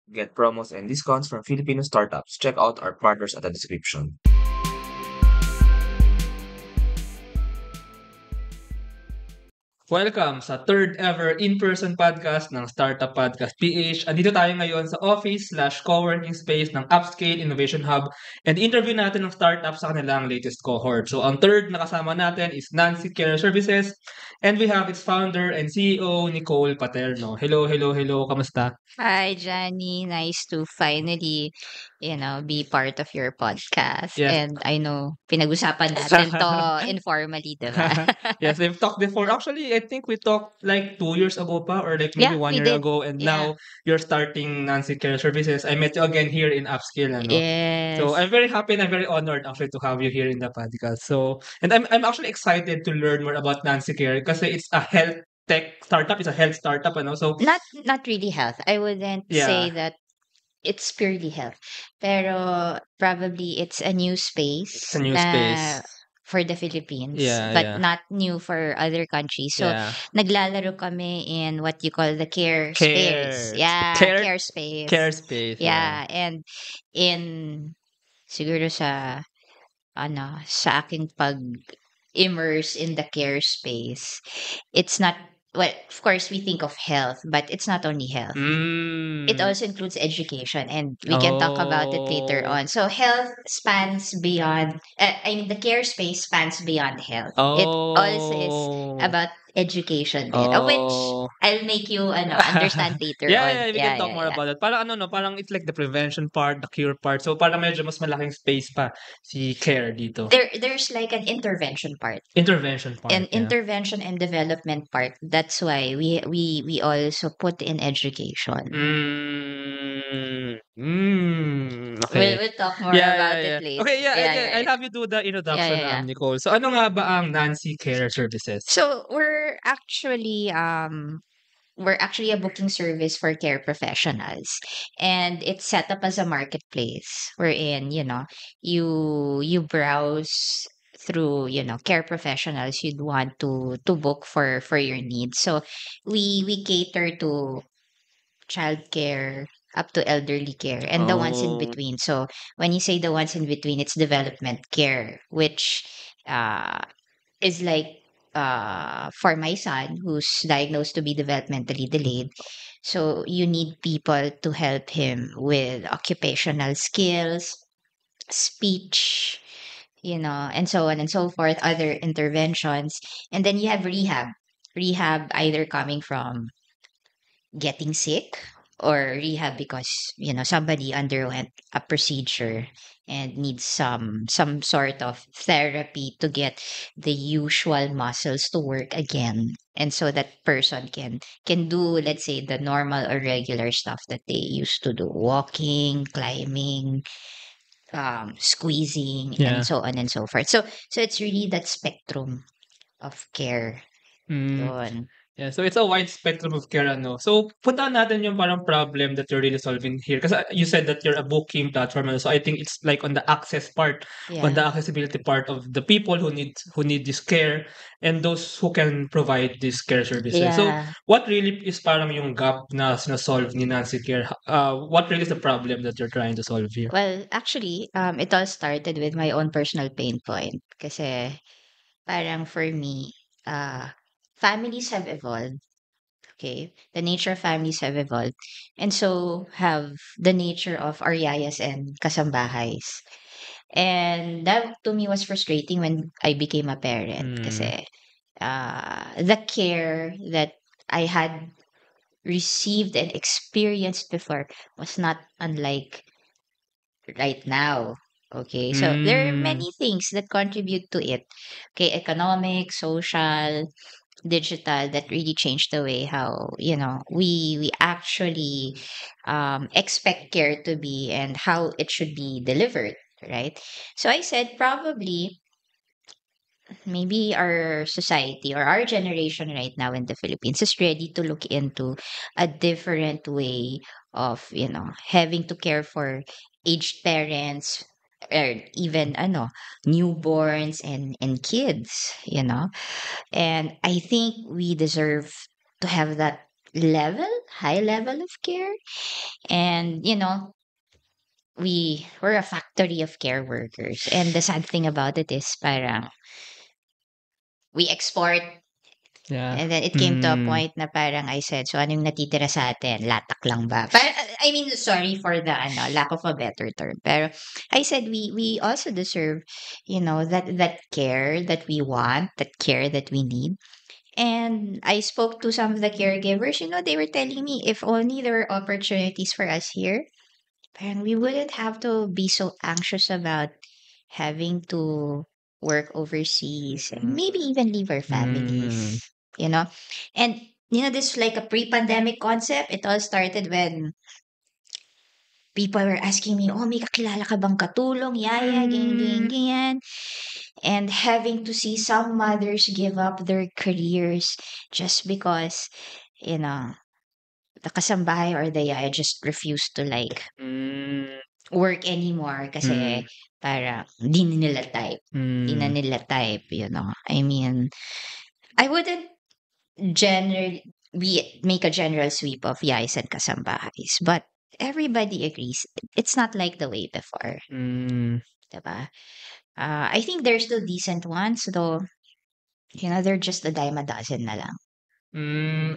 Get promos and discounts from Filipino startups. Check out our partners at the description. Welcome sa third ever in-person podcast ng Startup Podcast PH. Andito tayo ngayon sa office/coworking space ng Upscale Innovation Hub and interview natin ng startup sa kanilang latest cohort. So ang third na kasama natin is Nancy Care Services and we have its founder and CEO, Nicole Paterno. Hello, hello, hello. Kamusta? Hi, Johnny. Nice to finally, be part of your podcast. Yes. And I know, pinag-usapan natin to informally, diba? Yes, we've talked before. Actually, I think we talked like 2 years ago pa or like maybe Yeah, one we year did. ago and Yeah. now you're starting Nancy Care Services. I met you again here in Upskill, ano? So Yes. I'm very happy and I'm very honored actually to have you here in the podcast. So and I'm actually excited to learn more about Nancy Care kasi it's a health tech startup, it's a health startup, ano? So Not really health. I wouldn't say yeah, that it's purely health. Pero probably it's a new it's a space new na space. for the Philippines, Yeah, but yeah. not new for other countries. So, Yeah. naglalaro kami in what you call the care space. Care Yeah, care care space. care space, yeah. Yeah, and in siguro sa aking pag-immerse in the care space, it's not, well, of course, we think of health, but it's not only health. It Mm. also includes education, and we can talk about it later Oh. on. So health spans beyond, the care space spans beyond health. It also is Oh. about education din, of which Oh. I'll make you understand later Yeah, on. yeah, we can Yeah, talk yeah, more yeah. about it. Parang ano 'no, parang it's like the prevention part, the cure part. So parang medyo mas malaking space pa si care dito. There's like an intervention part. Intervention An part, yeah. intervention and development part. That's why we also put in education. Okay. We'll talk more Yeah, yeah, about it yeah. later. Okay, yeah, Yeah, okay, yeah, I'll yeah. have you do the Yeah, introduction, yeah, yeah. Nicole. So ano nga ba ang Nancy Care Services? So we're actually a booking service for care professionals, and it's set up as a marketplace wherein you browse through care professionals you'd want to book for your needs. So we cater to childcare up to elderly care and the ones in Oh. between. So when you say the ones in between, it's development care, which uh is like for my son who's diagnosed to be developmentally delayed. So you need people to help him with occupational skills, speech, and so on and so forth, other interventions. And then you have rehab either coming from getting sick or rehab because somebody underwent a procedure and needs some sort of therapy to get the usual muscles to work again, and so that person can do, let's say, the normal or regular stuff that they used to do: walking, climbing, squeezing, and Yeah. so on and so forth. So it's really that spectrum of care. Mm. Yun. Yeah, so it's a wide spectrum of care, ano. So, puntahan natin yung parang problem that you're really solving here. Kasi you said that you're a booking platform, ano. So I think it's like on the access part, on the Yeah. accessibility part of the people who need this care and those who can provide these care services. So, Yeah. what really is parang yung gap na sinasolve ni Nancy Care? What really is the problem that you're trying to solve here? Well, actually, it all started with my own personal pain point. Kasi parang for me, families have evolved. Okay, the nature of families have evolved, and so have the nature of our yayas and kasambahays. And that to me was frustrating when I became a parent. Mm. Kasi the care that I had received and experienced before was not unlike right now. Okay, so there are Mm. many things that contribute to it. Okay, economic, social, digital, that really changed the way how we actually expect care to be and how it should be delivered. Right. So I said probably maybe our society or our generation right now in the Philippines is ready to look into a different way of having to care for aged parents or even newborns and kids. And I think we deserve to have that high level of care. And, we're a factory of care workers. And the sad thing about it is parang we export. Yeah. And then it came to a point na parang I said, so ano yung natitira sa atin? Latak lang ba? I mean, sorry for the lack of a better term. Pero I said we also deserve, that care that we want, that care that we need. And I spoke to some of the caregivers, they were telling me if only there were opportunities for us here, and we wouldn't have to be so anxious about having to work overseas and maybe even leave our Mm. families, you know? And, this is like a pre-pandemic concept. It all started when people were asking me, oh, may kakilala ka bang katulong? Yaya, ganyan, ganyan, ganyan. And having to see some mothers give up their careers just because, you know, the kasambahay or the yaya just refused to like Mm. work anymore Mm. kasi para di na nila type. Di na Mm. nila type. I mean, I wouldn't generally we make a general sweep of yais and kasambahays, but everybody agrees it's not like the way before, Mm. diba? I think there's still decent ones, though, they're just a dime a dozen na lang.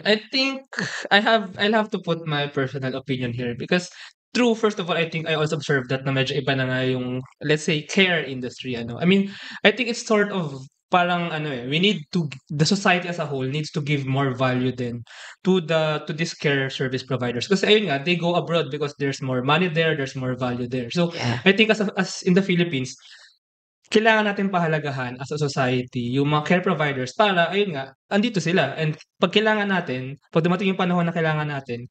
I think I'll have to put my personal opinion here because true, first of all, I think I also observed that na medyo iba na nga yung, let's say, care industry, ano. I mean, I think it's sort of parang ano we need to, the society as a whole needs to give more value then to these care service providers. Kasi ayun nga, they go abroad because there's more money there, there's more value there. So, Yeah. I think as in the Philippines, kailangan natin pahalagahan as a society yung mga care providers para ayun nga, andito sila and 'pag dumating yung panahon na kailangan natin,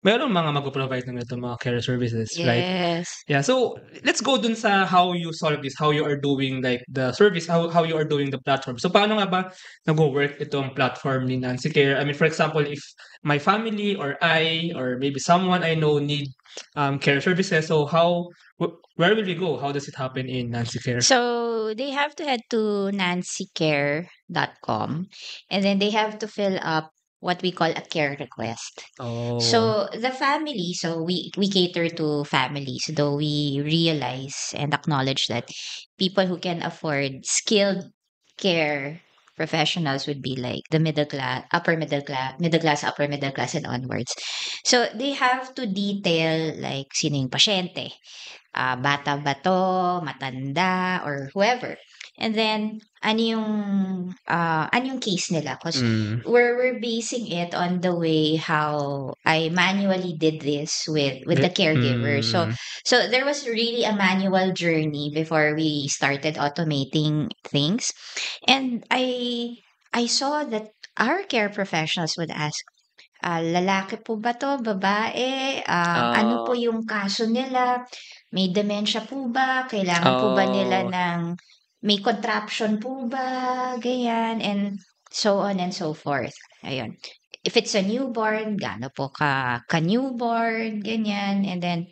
merong mga magpo-provide ng ganitong mga care services, right? Yes. Yeah, so let's go dun sa how you solve this, how you are doing like the service, how you are doing the platform. So paano nga ba nagwo-work itong platform ni Nancy Care? I mean, for example, if my family or I or maybe someone I know need care services, so where will we go? How does it happen in Nancy Care? So they have to head to nancycare.com, and then they have to fill up what we call a care request. Oh. So the family, so we cater to families, though we realize and acknowledge that people who can afford skilled care professionals would be like the middle class, upper middle class, and onwards. So they have to detail like sino yung pasyente, bata ba 'to, matanda, or whoever. And then ano yung case nila? 'Cause Mm. we're basing it on the way how I manually did this with the caregiver. So Mm. so there was really a manual journey before we started automating things. And I saw that our care professionals would ask, lalaki po ba 'to, babae? Ano po Oh. yung kaso nila? May dementia po ba? Kailangan po ba nila Oh. may contraption po ba? Ganyan, and so on and so forth. Ayun. If it's a newborn, gaano po ka-newborn, ganyan, and then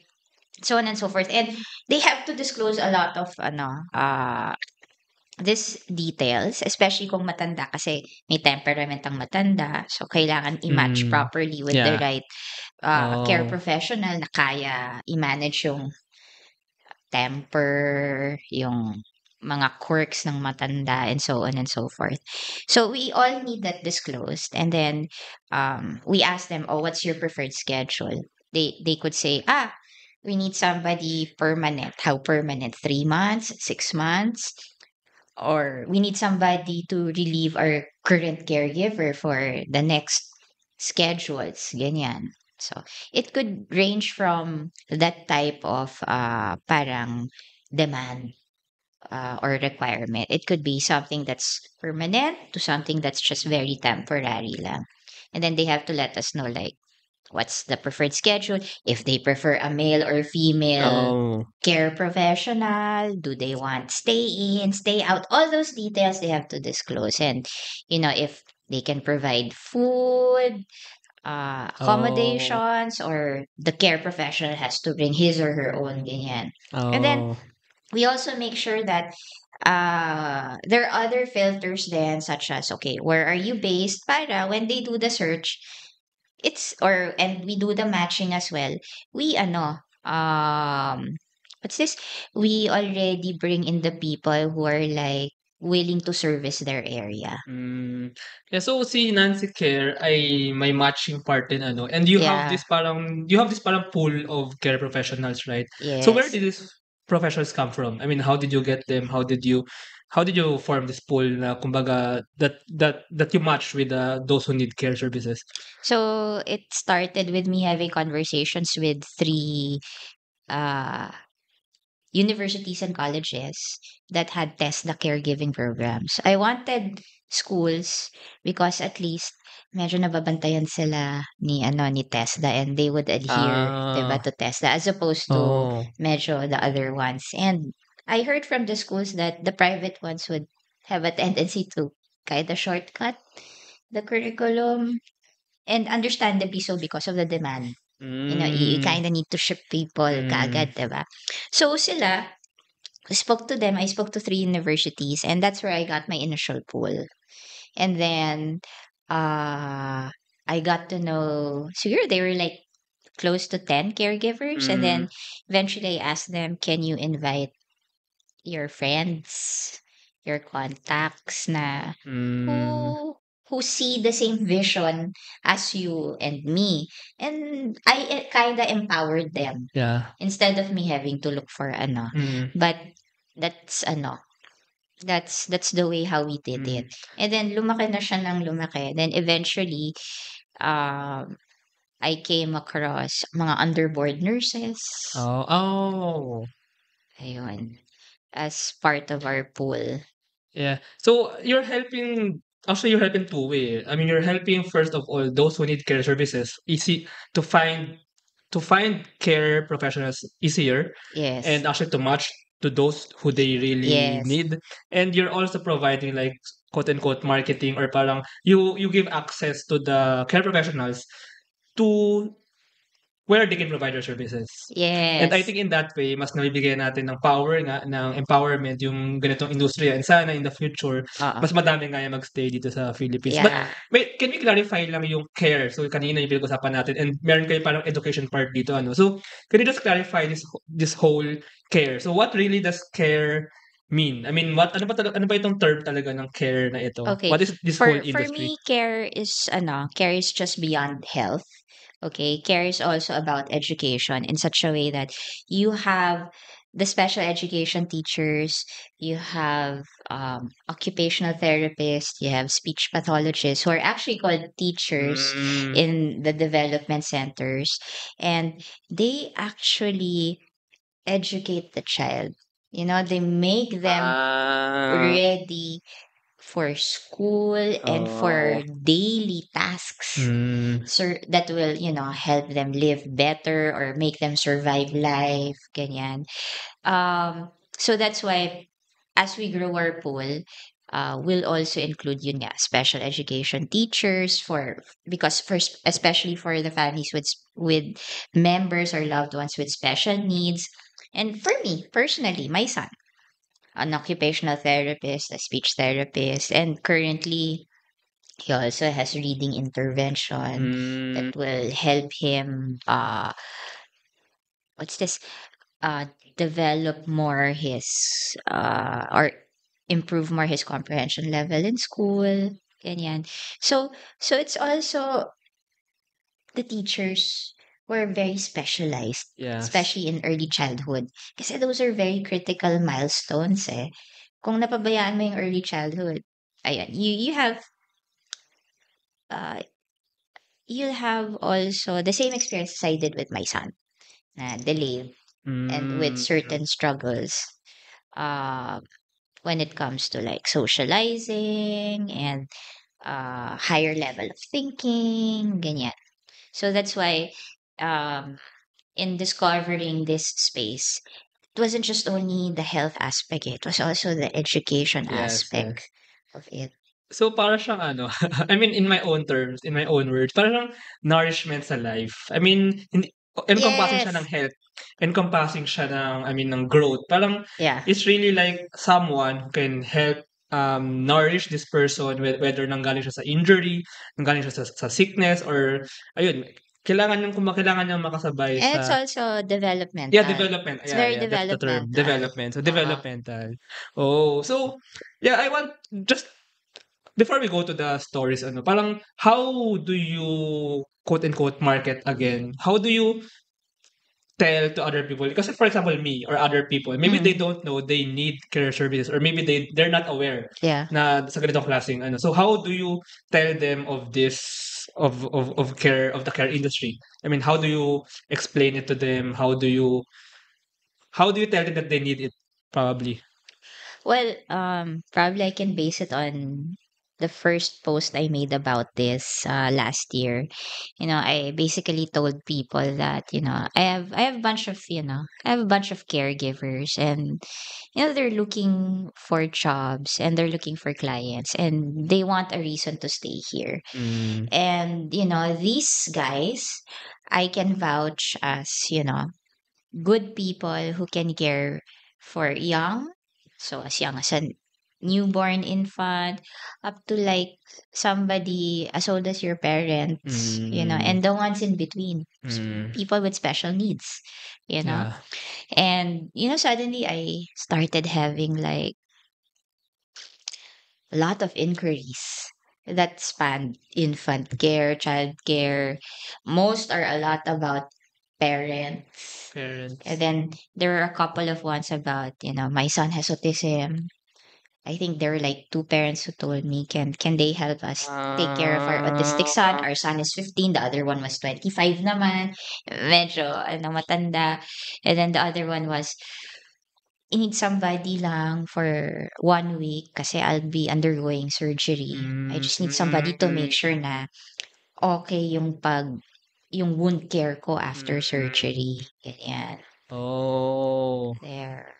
so on and so forth. And they have to disclose a lot of these details, especially kung matanda kasi may temperament ang matanda. So, kailangan i-match Mm. properly with the Yeah. right care Oh. professional na kaya i-manage yung temper, yung mga quirks ng matanda, and so on and so forth. So, we all need that disclosed. And then, we ask them, oh, what's your preferred schedule? They could say, we need somebody permanent. How permanent? 3 months, 6 months? Or we need somebody to relieve our current caregiver for the next schedules, ganyan. So, it could range from that type of parang demand or requirement. It could be something that's permanent to something that's just very temporary lang. And then they have to let us know like what's the preferred schedule, if they prefer a male or female Oh. care professional, do they want stay in, stay out, all those details they have to disclose. And if they can provide food, Oh. accommodations, or the care professional has to bring his or her own ganyan. And then Oh. we also make sure that there are other filters then, such as, okay, where are you based, para when they do the search, and we do the matching as well. We what's this? We already bring in the people who are like willing to service their area. Yeah, so si Nancy Care ay may matching part din ano, and Yeah, you have this parang pool of care professionals, right? So where yes. did these professionals come from? I mean, how did you get them? How did you form this pool na kumbaga that you match with those who need care services? So it started with me having conversations with three uh universities and colleges that had test the caregiving programs. I wanted schools because at least medyo nababantayan sila ni TESDA and they would adhere, 'di ba, Ah, to TESDA as opposed to oh. medyo the other ones. And I heard from the schools that the private ones would have a tendency to kind of shortcut the curriculum, and understandably so because of the demand. You Hmm, kind of need to ship people mm. kaagad, 'di ba? So sila, I spoke to three universities, and that's where I got my initial pool. And then uh I got to know, so here they were like close to 10 caregivers. And Mm, then eventually I asked them, can you invite your friends, your contacts na hmm. who see the same vision as you and me. And I kind of empowered them Yeah. instead of me having to look for Mm, but that's that's the way how we did it. mm. And then lumaki na siya ng lumaki. Then eventually, um, I came across mga underboard nurses. Oh, oh. Ayun, as part of our pool. Yeah. So you're helping two way. I mean, you're helping first of all those who need care services easy to find to find care professionals easier Yes. and actually to match to those who they really Yes. need. And you're also providing like quote unquote marketing or parang you give access to the care professionals to where they can provide their services. And I Yes. think in that way, mas nabibigyan natin ng power nga, ng empowerment yung ganitong industriya. And sana in the future, Oo. mas madami nga yung magstay dito sa Philippines. But Yeah. wait, can we clarify lang yung care? So kanina yung pinag-usapan natin and meron kayo parang education part dito. Ano? So can you just clarify this whole care? So what really does care mean? I mean, ano ba itong term talaga ng care na ito? Okay. What is this whole For industry? me, care is just beyond health. Okay, care is also about education in such a way that you have the special education teachers, you have occupational therapists, you have speech pathologists who are actually called teachers Mm, in the development centers, and they actually educate the child. They make them ah, ready for school and oh, for daily tasks, mm, so that will help them live better or make them survive life, ganyan. So that's why as we grow our pool, we'll also include yun nga, special education teachers because first, especially for the families with members or loved ones with special needs. And for me personally, my son, an occupational therapist, a speech therapist, and currently he also has reading intervention that mm. will help him what's this uh develop more his or improve more his comprehension level in school, ganyan. So it's also the teachers were very specialized, Yes. especially in early childhood, kasi those are very critical milestones kung napabayaan mo yung early childhood, ayan, uh you'll have also the same experience as I did with my son, na delayed and with Mm, certain struggles uh, when it comes to like socializing and higher level of thinking, ganyan. So that's why um, in discovering this space, it wasn't just only the health aspect, it was also the education yes, aspect yes. of it. So para siyang ano, I mean in my own terms, in my own words, para siyang nourishment sa life. I mean, hindi encompassing siya ng Yes. health, encompassing siya ng I mean ng growth. Parang Yeah. it's really like someone who can help nourish this person, whether nanggaling siya sa injury, nanggaling siya sa sickness, or ayun, kailangan niyang makasabay And it's sa also yeah, developmental. development. It's Yeah, very yeah, that's the term. developmental. Development. So Uh-huh. developmental. Oh, so yeah, I want just before we go to the stories, parang how do you quote unquote market again? How do you tell to other people? Because for example, me or other people, maybe they Mm, don't know they need care services, or maybe they're not aware yeah. na sa ganitong klaseng ano. So how do you tell them of this of care, of the care industry? I mean, how do you explain it to them? How do you tell them that they need it? Probably. Well, probably I can base it on the first post I made about this last year. I basically told people that, I have a bunch of, I have a bunch of caregivers, and they're looking for jobs, and they're looking for clients, and they want a reason to stay here. Mm, And these guys, I can vouch as, good people who can care for young, so as young as a newborn infant, up to like somebody as old as your parents, mm, and the ones in between, mm, people with special needs, you know. yeah. And suddenly I started having like a lot of inquiries that span infant care, child care. Most are a lot about parents. And Parents. then there are a couple of ones about, my son has autism. I think there were like two parents who told me, can they help us take care of our autistic son? Ah, Our son is 15, the other one was 25 naman. Medyo, matanda. And then the other one was, I need somebody lang for 1 week kasi I'll be undergoing surgery. I just need somebody to make mm, sure na okay yung wound care ko after mm. surgery. Ganyan. Oh, There.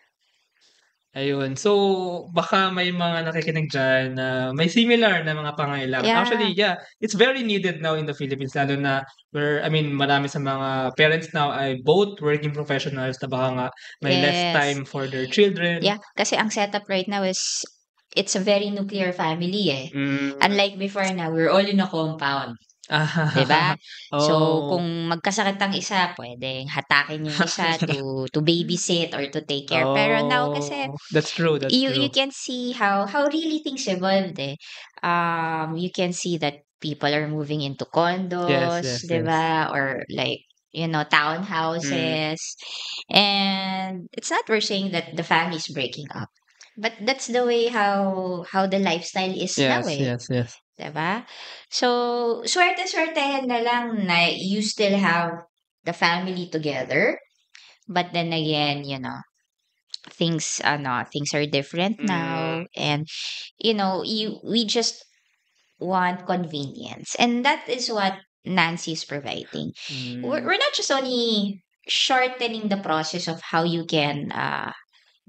ayun. So, baka may mga nakikinig diyan na may similar na mga pangangailangan. Yeah. Actually, yeah, it's very needed now in the Philippines, lalo na I mean, marami sa mga parents now ay both working professionals na baka nga may less Yes. time for their children. Yeah, kasi ang setup right now is it's a very nuclear family eh. Mm. Unlike before na we're all in a compound. 'Di ba? So, Oh. kung magkasakit ang isa, puwedeng hatakin yung isa to babysit or to take care. Pero now kasi Oh, that's true, that's you true. can see how really things evolved eh. You can see that people are moving into Yes, condos, yes, 'di yes. ba? Or like, Mm, townhouses. And it's not we're saying that the family is breaking up. But that's the way how the lifestyle is now yes, eh. yes, yes. 'Di ba? So, swerte-swertehin na lang na you still have the family together. But then again, things are different Mm, now. And, we just want convenience. And that is what Nancy is providing. mm, We're not just only shortening the process of how you can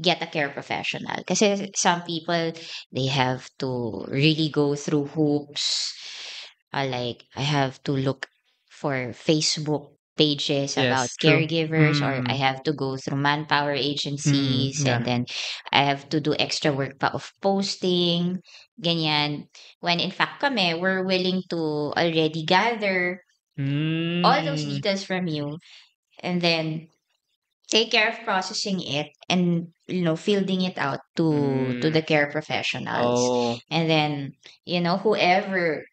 get a care professional. Kasi some people, they have to really go through hoops. Like, I have to look for Facebook pages about yes, true. caregivers, or I Mm, have to go through manpower agencies, and yeah. then I have to do extra work pa of posting, ganyan. When in fact kami, we're willing to already gather all those Mm, details from you, and then take care of processing it, and fielding it out to mm. the care professionals. Oh, And then whoever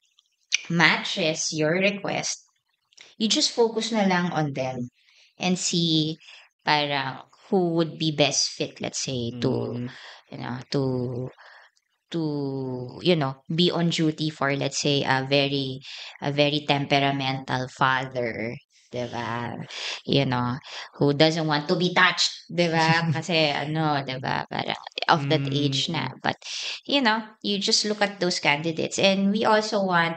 matches your request, you just focus na lang on them and see parang who would be best fit, let's say, to mm, to be on duty for, let's say, a very temperamental father, 'di ba? Who doesn't want to be touched, 'di ba? Kasi 'di ba, parang of that age na. mm, But you just look at those candidates, and we also want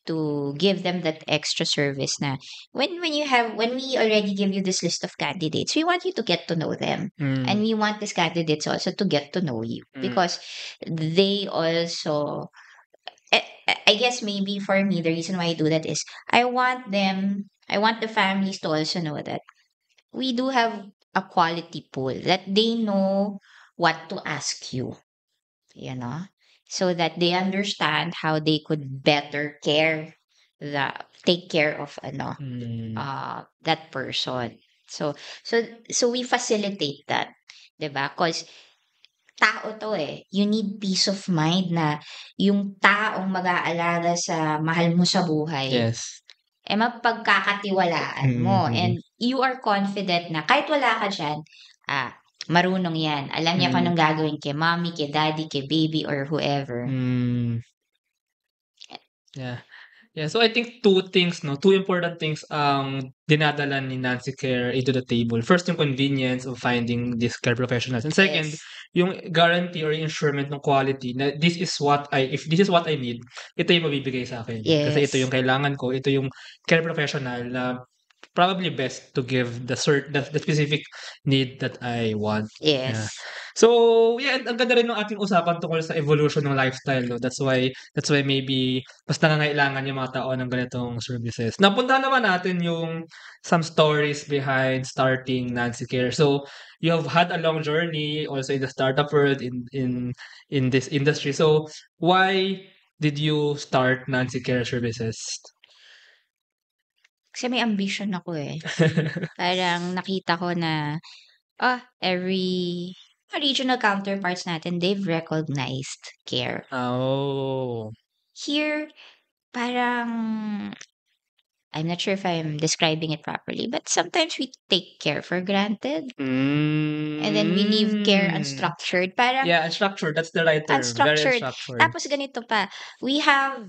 to give them that extra service na when we already give you this list of candidates, we want you to get to know them. And mm, we want these candidates also to get to know you, mm, because they also, I guess maybe for me, the reason why I do that is I want the families to also know that we do have a quality pool, that they know what to ask you, you know. so that they understand how they could better take care of that person. So so we facilitate that, 'di ba? 'Cause tao 'to, eh. You need peace of mind na yung taong mag-aalaga sa mahal mo sa buhay, Yes. mapagkakatiwalaan Mm, mo mm. and you are confident na kahit wala ka diyan, marunong 'yan. Alam niya kung Mm. anong gagawin kay mommy, kay daddy, kay baby, or whoever. Hmm. Yeah. Yeah, so I think two important things ang dinadala ni Nancy Care into the table. First, yung convenience of finding these care professionals. And second, Yes. yung guarantee or ensurement ng quality na if this is what I need, ito yung mabibigay sa akin. Kasi ito yung Yes. kailangan ko, ito yung care professional na probably best to give the specific need that I want. Yeah. Yes. So, yeah, ang ganda rin ng ating usapan tungkol sa evolution ng lifestyle, no? That's why maybe mas nangangailangan yung mga tao ng ganitong services. Napuntahan naman natin yung some stories behind starting Nancy Care. So, you have had a long journey also in the startup world in this industry. So, why did you start Nancy Care Services? Kasi may ambition ako, eh. Parang nakita ko na, every regional counterparts natin, they've recognized care. Oh. Here, parang I'm not sure if I'm describing it properly, but sometimes we take care for granted and then we leave care Mm. unstructured. Parang Yeah, unstructured. That's the right term. Very unstructured. unstructured. Tapos ganito pa, we have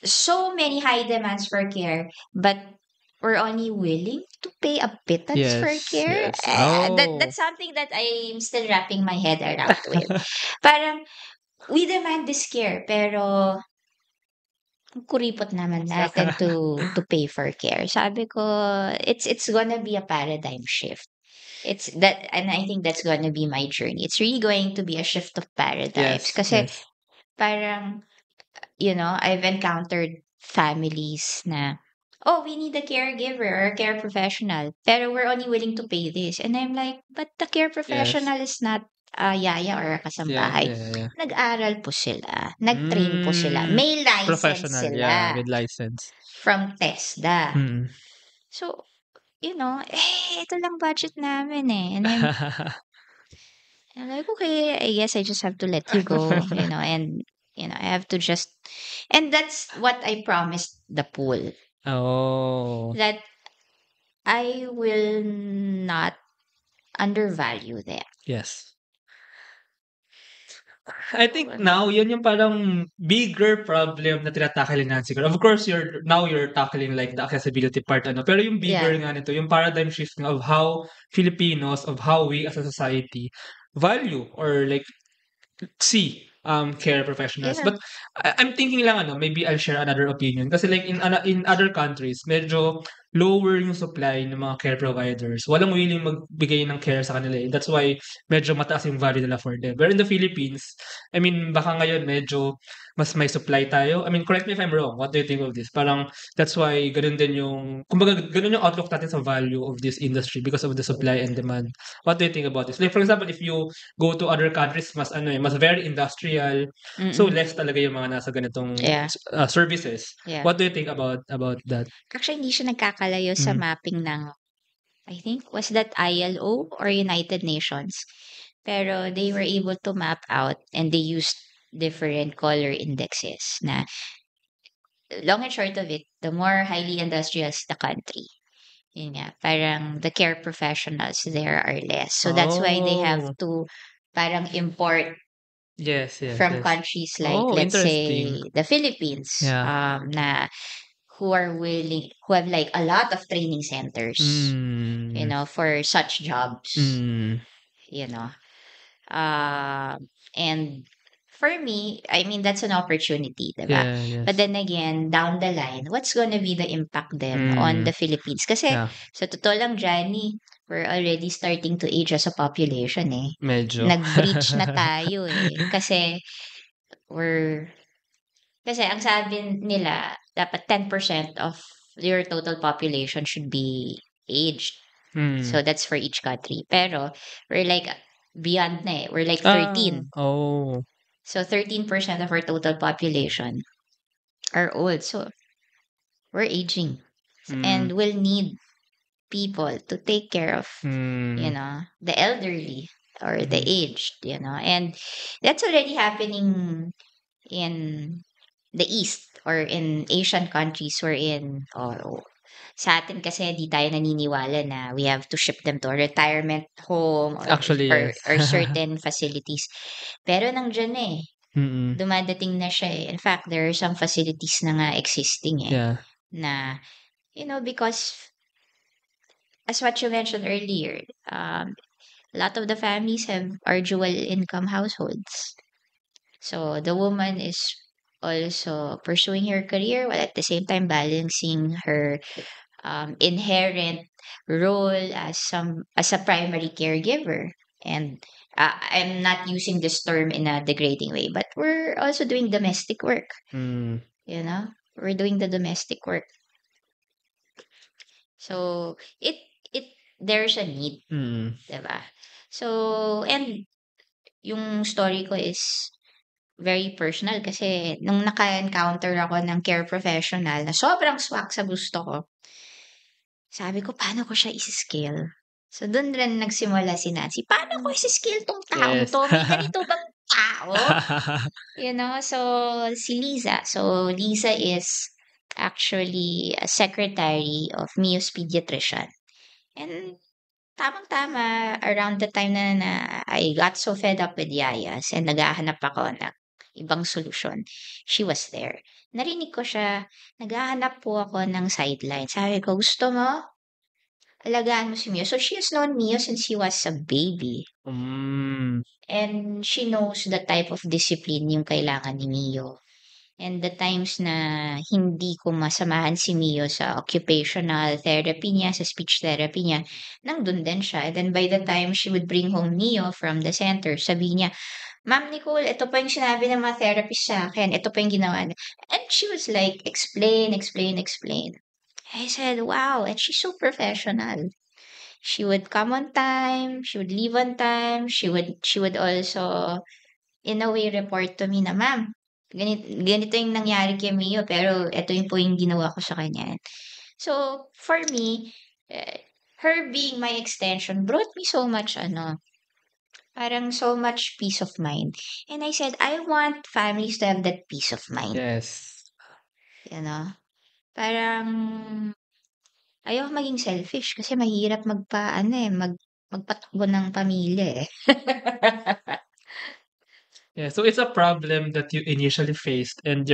so many high demands for care, but we're only willing to pay a pittance for Yes, care. yes. Oh. That's something that I'm still wrapping my head around with. Parang we demand this care, pero ang kuripot naman natin to pay for care. Sabi ko, it's gonna be a paradigm shift. It's that, and I think that's gonna be my journey. It's really going to be a shift of paradigms. Yes, Kasi yes. parang, I've encountered families na, oh, we need a caregiver or a care professional, pero we're only willing to pay this. And I'm like, but the care Yes. professional is not a yaya or a Yeah, kasambahay. yeah, yeah. Nag-aral po sila, nag-train po sila, may license Professional, yeah, sila with license. from TESDA. Mm. So, ito lang budget namin eh. And I'm like, okay, I guess I just have to let you go, and I have to just, and that's what I promised the pool, Oh. that I will not undervalue them. Yes. I think now yun yung parang bigger problem na tinatakil ni Nancy Care. Of course, you're tackling like the accessibility part, pero yung bigger Yeah. nga nito, yung paradigm shift nga of how Filipinos, of how we as a society value or like see care professionals. Yeah. But I'm thinking lang maybe I'll share another opinion kasi like in other countries medyo lower yung supply ng mga care providers. Walang willing magbigay ng care sa kanila eh. That's why medyo mataas yung value nila for them. But in the Philippines, I mean baka ngayon medyo mas may supply tayo. I mean correct me if I'm wrong. What do you think of this? Parang that's why ganun din yung kumbaga ganun yung outlook natin sa value of this industry because of the supply and demand. What do you think about this? Like for example, if you go to other countries mas mas very industrial. So Mm-mm. less talaga yung mga nasa ganitong Yeah. services. Yeah. What do you think about that? Actually, hindi siya nagkakalayo sa Mm. mapping ng, I think, was that ILO or United Nations? Pero they were able to map out and they used different color indexes na long and short of it, the more highly industrialized the country, yun nga, parang the care professionals there are less. So that's why they have Oh. to parang import Yes, yes, from yes. countries like, Oh, let's interesting. say, the Philippines, Yeah. na who have like a lot of training centers, Mm. for such jobs, Mm. you know. And for me, I mean, that's an opportunity, diba? Yeah, yes. But then again, down the line, what's gonna be the impact then on the Philippines? Kasi, Yeah. sa totoo lang, Johnny, we're already starting to age as a population eh. Medyo. Nag-breach na tayo eh. Kasi ang sabi nila, dapat 10% of your total population should be aged. So that's for each country. Pero we're like beyond na eh. We're like 13. Oh. So 13% of our total population are old. So we're aging Mm. and we'll need people to take care of, Mm. the elderly or the Mhm. aged, and that's already happening in the East or in Asian countries we're in. Or sa atin kasi di tayo naniniwala na we have to ship them to a retirement home or Actually, or, yes. or certain facilities. Pero nandiyan na eh. Mm. Dumadating na siya eh. In fact, there are some facilities na nga existing eh. Yeah. Na, because as what you mentioned earlier, a lot of the families have are dual income households. So the woman is also pursuing her career while at the same time balancing her inherent role as a primary caregiver. And I'm not using this term in a degrading way, but we're also doing domestic work. Mm. We're doing the domestic work. So it there's a need, Mm. diba? So and yung story ko is very personal kasi nung naka-encounter ako ng care professional na sobrang swak sa gusto ko, sabi ko, paano ko siya isi-scale? So, dun rin nagsimula si Nancy. Paano ko isi-scale tong taong Yes. to? May ganito bang tao? So, si Lisa. So, Lisa is actually a secretary of Mio's pediatrician. And tamang-tama, around the time na I got so fed up with yayas and naghahanap ako ng ibang solusyon, she was there. Narinig ko siya, naghahanap po ako ng sideline. Sabi ko, gusto mo? Alagaan mo si Mio. So, she has known Mio since he was a baby. Mm. And she knows the type of discipline yung kailangan ni Mio. And the times na hindi ko masamahan si Mio sa occupational therapy niya, sa speech therapy niya, nandun din siya. And then by the time she would bring home Mio from the center, sabi niya, Ma'am Nicole, ito pa yung sinabi ng mga therapist sa akin. Ito pa yung ginawa niya. And she was like, explain, explain, explain. I said, wow. And she's so professional. She would come on time, she would leave on time, she would also in a way report to me na, "Ma'am, ganito yung nangyari kay Mio pero ito yung po yung ginawa ko sa kanya." So, for me, her being my extension brought me so much parang so much peace of mind. And I said, I want families to have that peace of mind, Yes. you know? Parang ayoko maging selfish kasi mahirap magpatakbo ng pamilya, eh. Yeah, so it's a problem that you initially faced, and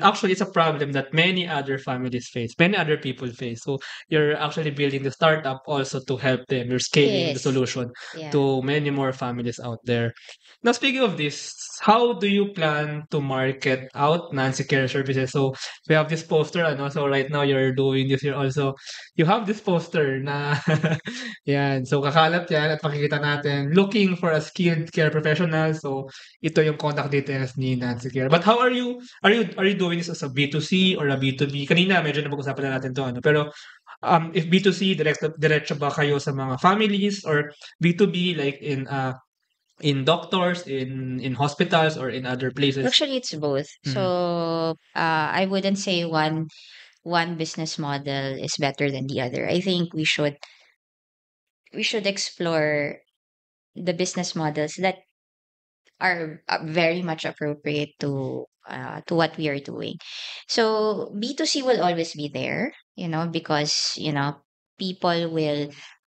actually it's a problem that many other families face, many other people face. So you're actually building the startup also to help them. You're scaling the Yes. solution Yeah. to many more families out there. Now, speaking of this, how do you plan to market out Nancy Care Services? So we have this poster, ano? So right now you're doing this. You have this poster na, yan. So kakalat yan at makikita natin looking for a skilled care professional. So ito yung contact details ni Nancy Care. But how are you doing this as a B2C or a B2B? Kanina medyo napag-usapan na natin to ano. Pero if B2C diretso ba kayo sa mga families or B2B like in doctors, in hospitals or in other places? Actually, it's both. Mhm. So, I wouldn't say one business model is better than the other. I think we should explore the business models that are very much appropriate to what we are doing. So B2C will always be there, because people will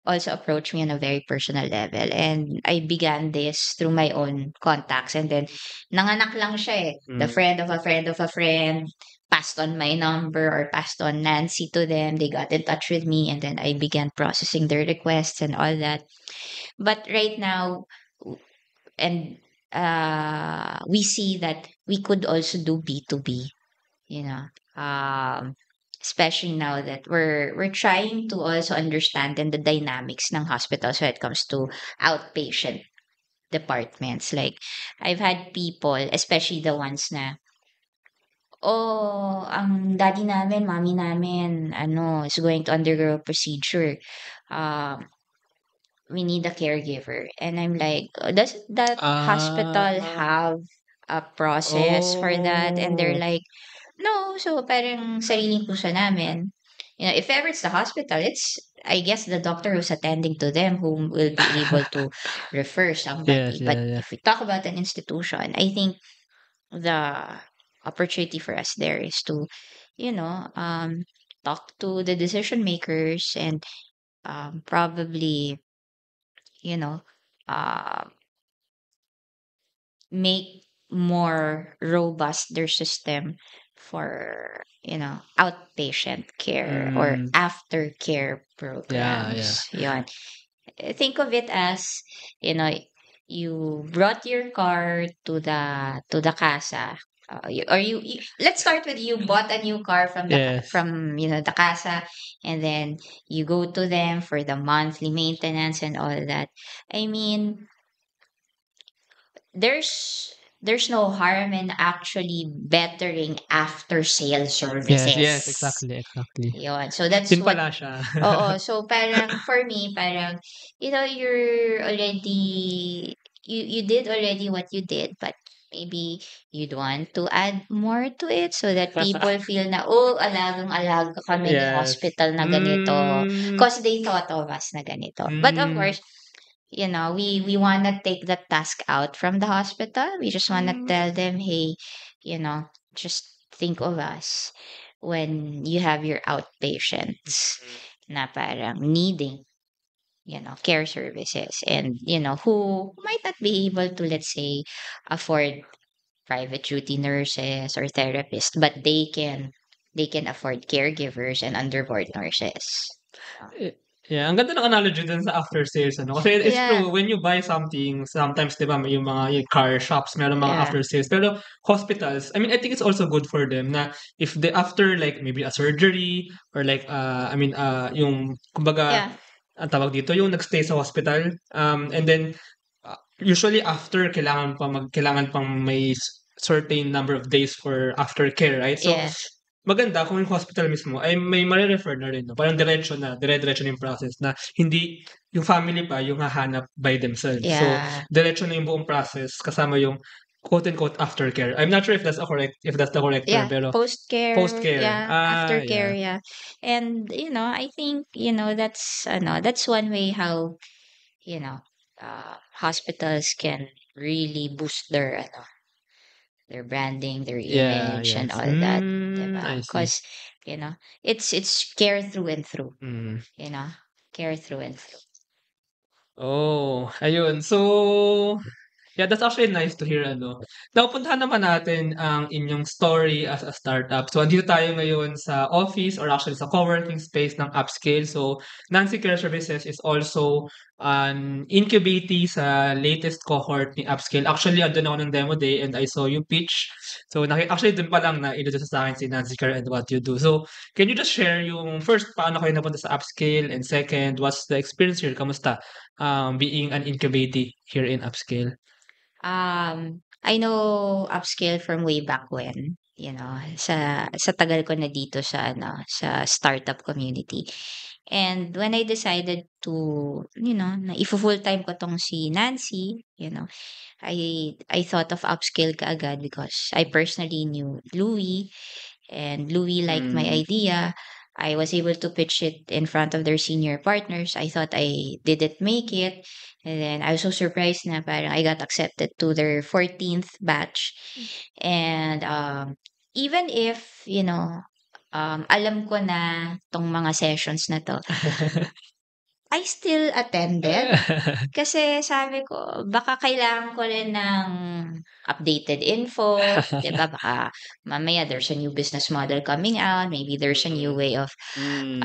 also approach me on a very personal level. And I began this through my own contacts. And then, nanganak lang siya eh. The Mm. friend of a friend of a friend passed on my number or passed on Nancy to them. They got in touch with me. And then I began processing their requests and all that. But right now, and we see that we could also do B2B, you know. Um, especially now that we're trying to also understand the dynamics ng hospitals when it comes to outpatient departments. Like I've had people, especially the ones na, oh, ang daddy namin, mommy namin, is going to undergo a procedure. Um, we need a caregiver. And I'm like, does that hospital Ah. have a process for that, and they're Oh. like, no, so parang sariling puso namin. If ever it's the hospital, it's, I guess, the doctor who's attending to them who will be able to refer Yes, somebody. But yeah, yeah. if we talk about an institution, I think the opportunity for us there is to, you know, um, talk to the decision makers and probably, you know, uh, make more robust their system for, outpatient care or Mm, aftercare yeah, yeah. programs. Yon. Think of it as, you know, you brought your car to the casa. Let's start with, you bought a new car from Yes. the casa, and then you go to them for the monthly maintenance and all that. I mean, there's no harm in actually bettering after sale Yes, services. exactly, exactly. Yon. So that's Yun what. pala siya. Oo. So parang for me, parang, you're already, you did already what you did, but maybe you'd want to add more to it so that people feel na, oh, alagang-alaga kami ni Yes. hospital na ganito. Mm, Because they thought of us na ganito. But of mm, course, we want to take the task out from the hospital. We just want to mm. tell them, hey, just think of us when you have your outpatients na parang needing, care services, and, who might not be able to, let's say, afford private duty nurses or therapists, but they can afford caregivers and underboard nurses. Eh, yeah, ang ganda ng analogy dun sa after sales ano, kasi it's Yeah, true when you buy something sometimes 'di ba may yung mga yung car shops meron mga yeah, after sales, pero hospitals, I mean, I think it's also good for them na if they after like maybe a surgery or like, I mean, yung kumbaga yeah, ang tawag dito, yung nagstay sa hospital, and then, usually after kailangan pang may certain number of days for aftercare, right? So yes, maganda kung yung hospital mismo ay may mare-refer na rin 'no, parang dire-diretso na yung process na hindi yung family pa yung hahanap by themselves. So, yeah. diretso na yung buong process kasama yung quote unquote aftercare. I'm not sure if that's the correct term Yeah, pero post-care, post-care. yeah, Ah, aftercare, yeah. yeah. And, I think, that's one way how, hospitals can really boost their branding, their Yeah, image and yes. all that, 'di I ba? see. 'Cause, it's care through and through, Mm. you know, care through and through. Oh, ayun. So, yeah, that's actually nice to hear ano. Napupuntahan naman natin ang inyong story as a startup. So, andito tayo ngayon sa office or actually sa co-working space ng Upscale. So, Nancy Care Services is also an incubatee sa latest cohort ni Upscale. Actually, andun ako ng demo day and I saw you pitch. So, actually, dun pa lang na introduce sa akin si Nancy Care and what you do. So, can you just share yung first, paano kayo napunta sa Upscale? And second, what's the experience here? Kamusta? Being an incubatee here in Upscale. I know upscale from way back when, sa tagal ko na dito sa startup community. And when I decided to, na ifo-full-time ko tong si Nancy, I thought of upscale kaagad because I personally knew Louie, and Louis liked my Mm. idea. I was able to pitch it in front of their senior partners. I thought I didn't make it. And then I was so surprised na parang I got accepted to their 14th batch. And even if, alam ko na tong mga sessions na to, I still attended. Kasi sabi ko, baka kailangan ko rin ng updated info, 'di ba? Baka mamaya there's a new business model coming out, maybe there's a new Mm. way of Hmm.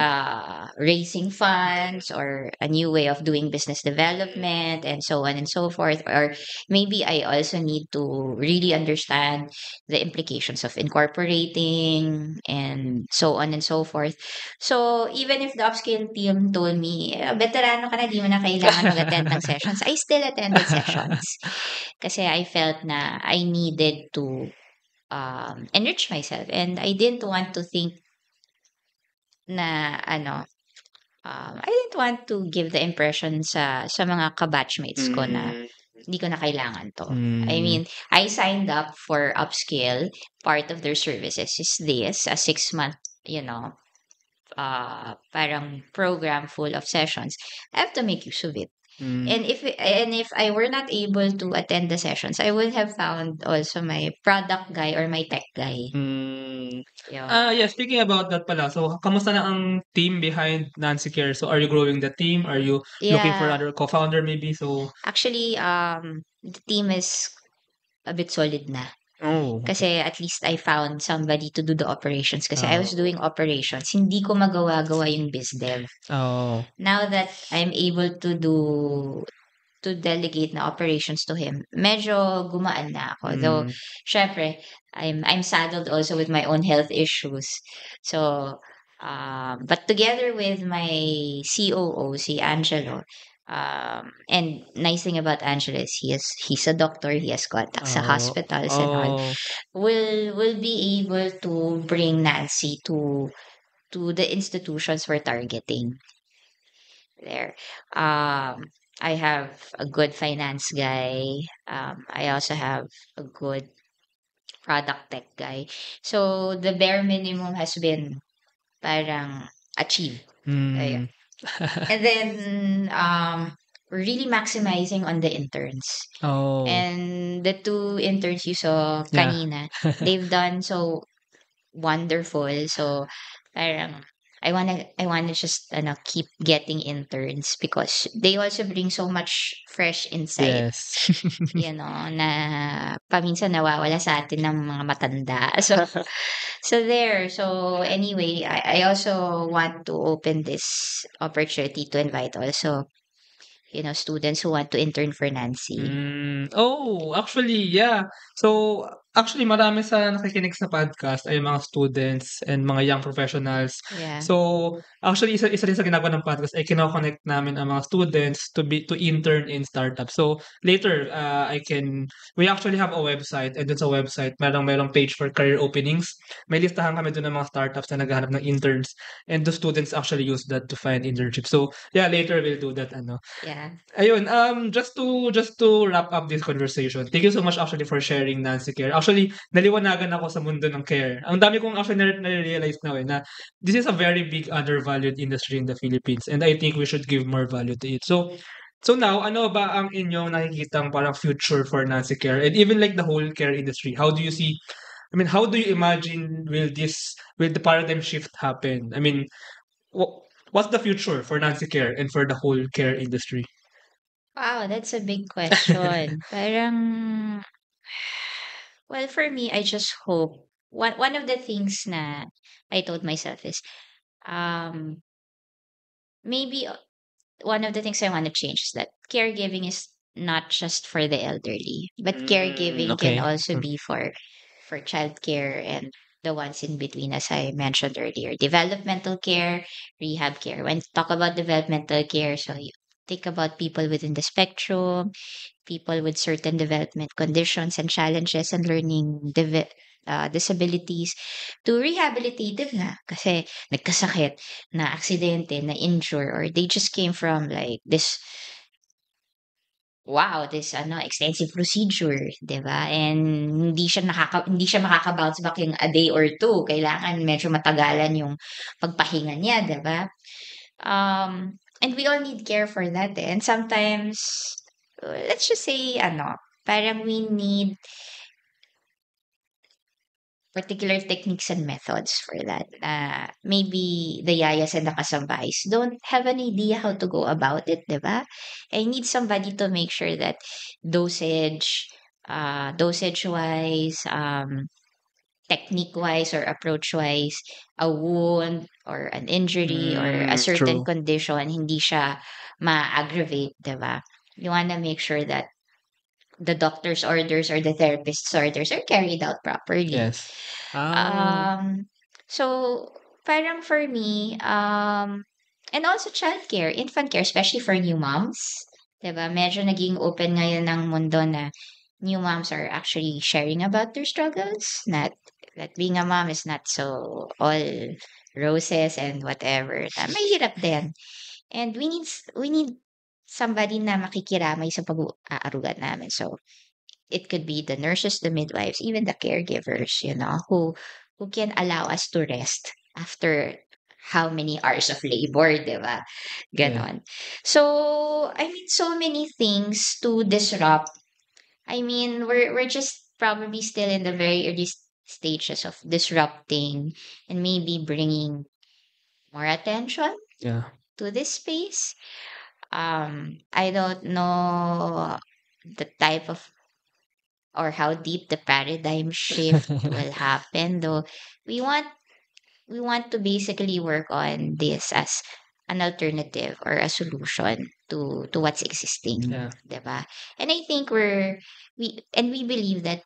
raising funds or a new way of doing business development and so on and so forth. Or maybe I also need to really understand the implications of incorporating and so on and so forth. So, even if the upscale team told me, veterano ka na, di mo na kailangan mag-attend ng sessions, I still attended sessions. Kasi I felt na I needed to enrich myself. And I didn't want to think na I didn't want to give the impression sa mga kabatchmates ko na Mm. hindi ko na kailangan 'to. I Mm. mean, I signed up for upscale. Part of their services is this, a 6-month, you know, parang program full of sessions. I have to make use of it. Mm. And if I were not able to attend the sessions, I would have found also my product guy or my tech guy. Hmm. Yeah. Yeah, speaking about that pala, so kamusta na ang team behind Nancy Care? So are you growing the team? Are you looking for Yeah. another co-founder maybe? So Actually, the team is a bit solid na. oh, okay. Kasi at least I found somebody to do the operations kasi I was Oh, doing operations. Hindi ko magawa-gawa yung biz dev. oh. Now that I'm able to delegate na operations to him, medyo gumaan na ako. Though, Mm. syempre, I'm saddled also with my own health issues. So, but together with my COO, si Angelo, and nice thing about Angelo is he's a doctor, he has contacts sa Oh, hospitals and all. oh. Will be able to bring Nancy to the institutions we're targeting there. I have a good finance guy. I also have a good product tech guy. So the bare minimum has been parang achieved. Ayun. Mm. And then we're really maximizing on the interns. Oh, And the two interns you saw yeah. kanina, they've done so wonderful. So parang I wanna just keep getting interns because they also bring so much fresh insight, Yes. na paminsan nawawala sa atin ng mga matanda. So there. So anyway, I also want to open this opportunity to invite also, students who want to intern for Nancy. Oh, actually, yeah. So, actually marami sa nakikinig sa podcast ay mga students and mga young professionals. Yeah. So, actually isa rin sa ginagawa ng podcast ay kino-connect namin ang mga students to intern in startups. So, later we actually have a website and dun sa website merong page for career openings. May listahan kami dun ng mga startups na naghahanap ng interns and the students actually use that to find internship. So, yeah, later we'll do that Yeah. Ayun, just to wrap up this conversation, thank you so much actually for sharing Nancy Care. Actually, naliwanagan ako sa mundo ng care. Ang dami kong actually nare-realize now na this is a very big undervalued industry in the Philippines and I think we should give more value to it. So now, ano ba ang inyong nakikitang parang future for Nancy Care and even like the whole care industry? How do you see, I mean, how do you imagine will the paradigm shift happen? I mean, what's the future for Nancy Care and for the whole care industry? Wow, that's a big question. Parang, well, for me, I just hope one of the things na I told myself is, um, maybe one of the things I want to change is that caregiving is not just for the elderly, but caregiving can Okay. also be for childcare and the ones in between, as I mentioned earlier, developmental care, rehab care. When you talk about developmental care, so you think about people within the spectrum, people with certain development conditions and challenges and learning disabilities to rehabilitative na kasi nagkasakit, na aksidente, na injure, or they just came from like this, wow, this extensive procedure, 'di ba? And hindi siya makaka-bounce back in a day or two. Kailangan medyo matagalan yung pagpahinga niya, 'di ba? And we all need care for that, eh. And sometimes, let's just say parang we need particular techniques and methods for that. Maybe the yayas and the kasambahays don't have an idea how to go about it, 'di ba? I need somebody to make sure that dosage-wise, technique-wise or approach-wise, a wound or an injury or a certain True. condition, hindi siya ma-aggravate, 'di ba? You wanna make sure that the doctor's orders or the therapist's orders are carried out properly. Yes. Oh. Um, so parang for me, and also childcare, infant care, especially for new moms, 'di ba? Medyo naging open ngayon ng mundo na new moms are actually sharing about their struggles. Not that being a mom is not so all roses and whatever. Na may hirap din. And we need somebody na makikiramay sa pag-aaruga namin. So, it could be the nurses, the midwives, even the caregivers, who can allow us to rest after how many hours of labor, 'di ba? Yeah. Ganon. So, I mean, so many things to disrupt. I mean, we're just probably still in the very early stages of disrupting and maybe bringing more attention Yeah. to this space. I don't know the type of or how deep the paradigm shift will happen, though we want we want to basically work on this as an alternative or a solution to what's existing, Yeah. 'di ba? And I think we believe that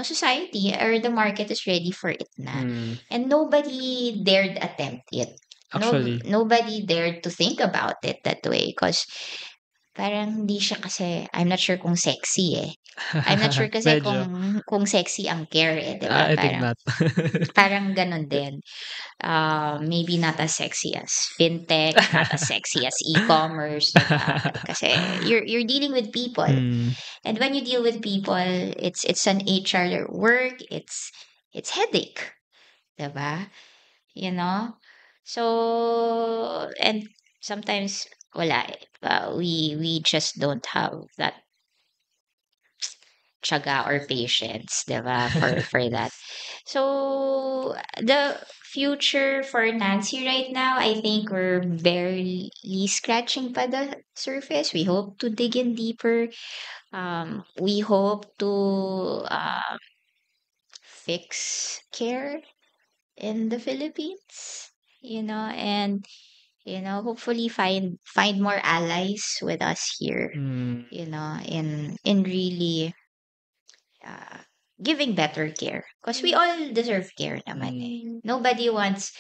society or the market is ready for it na, Mm. and nobody dared attempt it. Actually. Nobody dared to think about it that way because parang hindi siya kasi I'm not sure kung sexy eh. I'm not sure kasi Medyo. kung sexy ang care eh, 'di ba? I think not. Parang gano'n din. Maybe not as sexy as fintech, not as sexy as e-commerce, 'di ba? Kasi you're dealing with people. Mm. And when you deal with people, it's an HR work, it's headache, 'di ba? You know? So, and sometimes wala eh. We just don't have that tiyaga or patience, 'di ba, for that. So, the future for Nancy right now, I think we're barely scratching pa the surface. We hope to dig in deeper. We hope to fix care in the Philippines, and hopefully find more allies with us here, Mm. in really uh, giving better care because we all deserve care naman eh. Mm. Nobody wants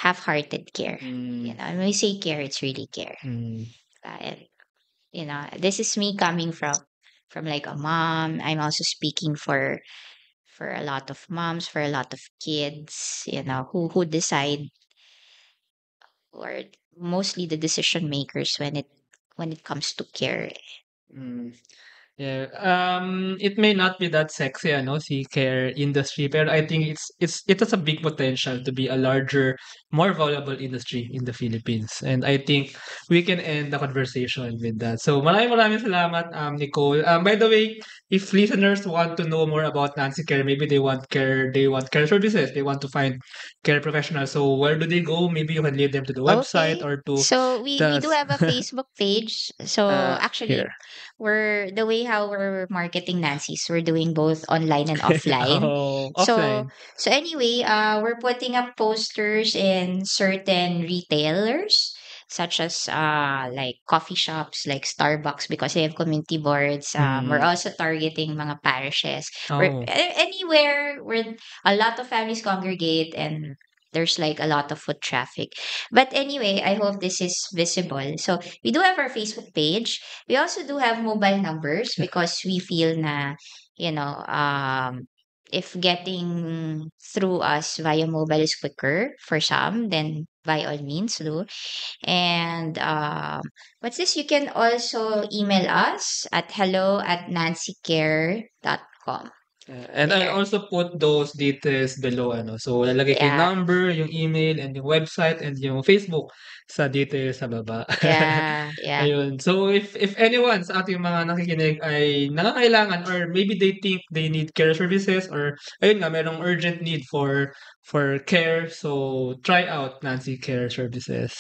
half-hearted care. Mm. When we say care, it's really care. Mm. And this is me coming from like a mom. I'm also speaking for a lot of moms, for a lot of kids, who decide or mostly the decision makers when it comes to care. Mm. Yeah, it may not be that sexy, si care industry, pero I think it has a big potential to be a larger, more valuable industry in the Philippines. And I think we can end the conversation with that. So maraming salamat, Nicole. By the way, if listeners want to know more about Nancy Care, maybe they want care services, they want to find care professionals. So where do they go? Maybe you can lead them to the website Okay. or to So we the do have a Facebook page. So here. actually, we're the way how we're marketing Nancy's, we're doing both online and offline. Oh, So offline. so anyway, we're putting up posters in certain retailers such as like coffee shops like Starbucks because they have community boards. We're Mm. also targeting mga parishes. We're Oh. anywhere where a lot of families congregate and there's like a lot of foot traffic. But anyway, I hope this is visible. So we do have our Facebook page. We also do have mobile numbers because we feel na, if getting through us via mobile is quicker for some, then by all means do. And what's this? You can also email us at hello@nancycare.com. And I'll There. also put those details below, So, lalagay ko yung Yeah. number, yung email, and yung website, and yung Facebook sa details sa baba. Yeah. Yeah. Ayun. So, if anyone sa ating mga nakikinig ay nangangailangan or maybe they think they need care services or ayun nga, merong urgent need for care, so try out Nancy Care Services.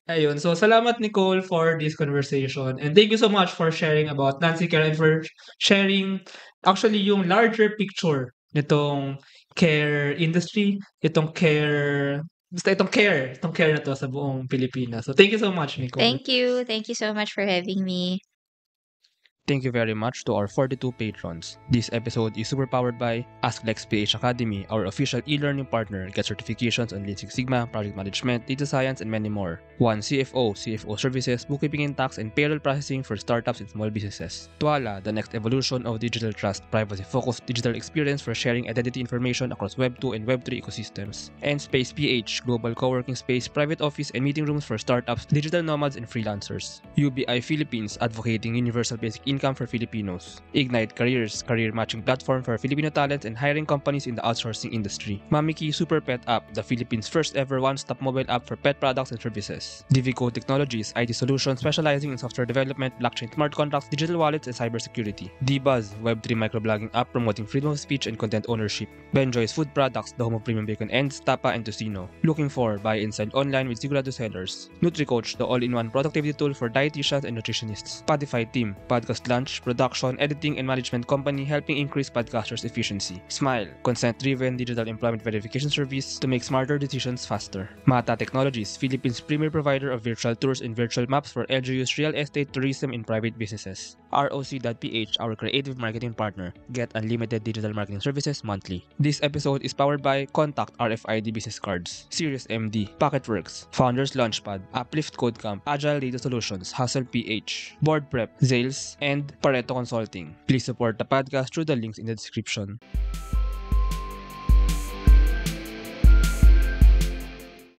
Ayun. So, salamat Nicole for this conversation. And thank you so much for sharing about Nancy Care and for sharing actually yung larger picture nitong care industry, itong care na to sa buong Pilipinas. So, thank you so much, Nicole. Thank you. Thank you so much for having me. Thank you very much to our 42 patrons. This episode is super powered by AskLex PH Academy, our official e-learning partner. Get certifications on Lean Six Sigma, project management, data science, and many more. 1 CFO, CFO services, bookkeeping and tax, and payroll processing for startups and small businesses. Tuala, the next evolution of digital trust, privacy-focused digital experience for sharing identity information across Web 2 and Web 3 ecosystems. And Space PH, global co-working space, private office, and meeting rooms for startups, digital nomads, and freelancers. UBI Philippines, advocating universal basic income for Filipinos. Ignite Careers, career matching platform for Filipino talents and hiring companies in the outsourcing industry. Mamiki Super Pet App, the Philippines' first ever one-stop mobile app for pet products and services. Divico Technologies, IT solutions specializing in software development, blockchain smart contracts, digital wallets, and cybersecurity. DBuzz, Web3 microblogging app promoting freedom of speech and content ownership. Benjoy's Food Products, the home of premium bacon ends, tapa, and tocino. Looking for buy and sell online with Sigurado sellers. NutriCoach, the all-in-one productivity tool for dietitians and nutritionists. Spotify Team, podcast launch, production, editing, and management company helping increase podcasters' efficiency. Smile, consent-driven digital employment verification service to make smarter decisions faster. Mata Technologies, Philippines' premier provider of virtual tours and virtual maps for LGU's real estate, tourism, and private businesses. ROC.ph, our creative marketing partner. Get unlimited digital marketing services monthly. This episode is powered by Contact RFID Business Cards, Sirius MD, Pocketworks, Founders Launchpad, Uplift Code Camp, Agile Data Solutions, Hustle PH, Board Prep, Zales, and Pareto Consulting. Please support the podcast through the links in the description.